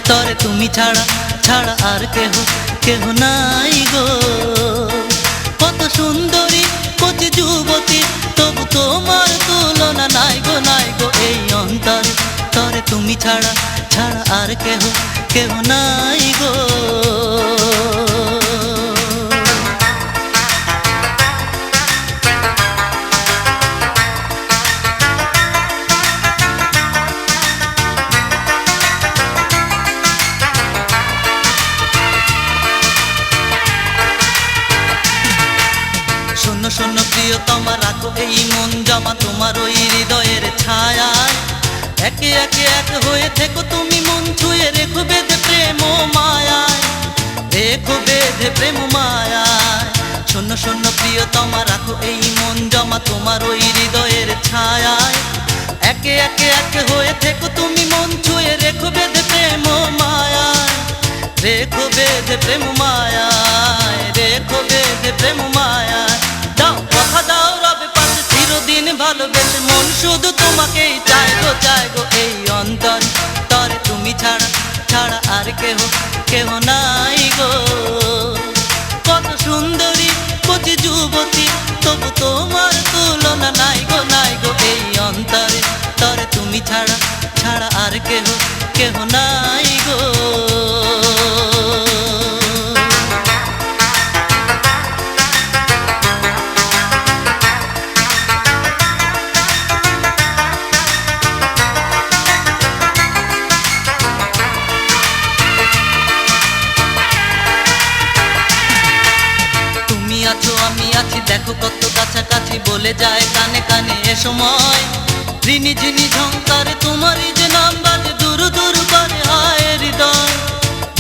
তরে তুমি ছাড়া ছাড়া আর কেহ নাই গো। কত সুন্দরী কচি যুবতী, তবু তোমার তুলনা নাই গো নাই গো এই অন্তরে। তরে তুমি ছাড়া ছাড়া আর কেহ নাই গো। শূন্য শূন্য প্রিয়তমা, রাখো এই মন জমা তোমার ওই হৃদয়ের ছায়ায়। একে একে এক হয়ে থেকো তুমি, মন ছুঁয়ে রেখো বেঁধে প্রেম মায়ায়, রেখো বেঁধে প্রেম মায়ায়। শূন্য শূন্য প্রিয়তমা, রাখো এই মন জমা তোমার ওই হৃদয়ের ছায়ায়। একে একে এক হয়ে থেকো তুমি, মন ছুঁয়ে রেখো বেঁধে প্রেম মায়ায়, রেখো বেঁধে প্রেম মায়ায়, রেখো বেঁধে প্রেম মায়ায়। দাও কথা দাও রবে পাশে চিরদিন ভালোবেসে, মন শুধু তোমাকেই চায় গো এই অন্তর। তরে তুমি ছাড়া ছাড়া আর কেহ নাই গো। কত সুন্দরী কচি যুবতী, তবু তোমার তুলনা নাই গো নাই গো এই অন্তরে। তরে তুমি ছাড়া ছাড়া আর কেহ নাই গো। আছো আমি আছি দেখো কত কাছাকাছি, বলে যায় কানে কানে এ সময়। ঋণী ঝিনি ঝংকারে তোমারই যে নাম বাজে, দূর দূর করে হায় হৃদয়,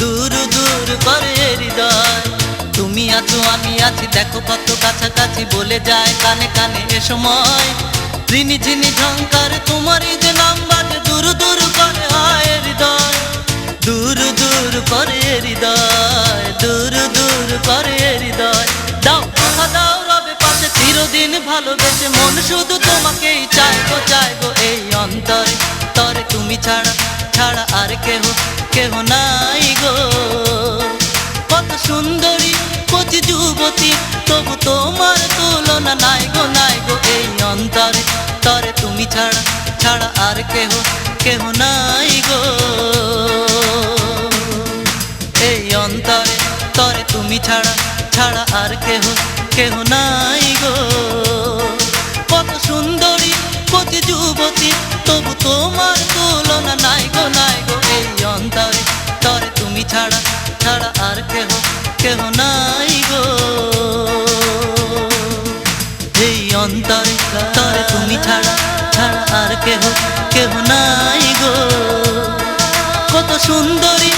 দূর দূর করে হৃদয়। তুমি আছো আমি আছি দেখো কত কাছাকাছি, বলে যায় কানে কানে এ সময়। ঋণী ঝিনি ঝংকারে তোমারই যে নাম বাজে, দূর দূর করে হায় হৃদয়, দূর দূর করে হৃদয়, দূর দূর করে হৃদয়। দাও কথা দাও রবে পাশে চিরদিন ভালোবেসে, মন শুধু তোমাকেই চায় গো এই অন্তরে। তরে তুমি ছাড়া ছাড়া আর কেহ নাই গো। কত সুন্দরী কচি যুবতী, তবু তোমার তুলনা নাই গো এই অন্তরে। তরে তুমি ছাড়া ছাড়া আর কেহ নাই গো এই অন্তরে। তরে তুমি ছাড়া ছাড়া আর কেহ নাই গো। কত সুন্দরী কচি যুবতী, তবু তোমার তুলনা নাই গো এই অন্তরে। তরে তুমি ছাড়া ছাড়া আর কেহ নাই গো এই অন্তরে। তরে তুমি ছাড়া ছাড়া আর কেহ নাই গো। কত সুন্দরী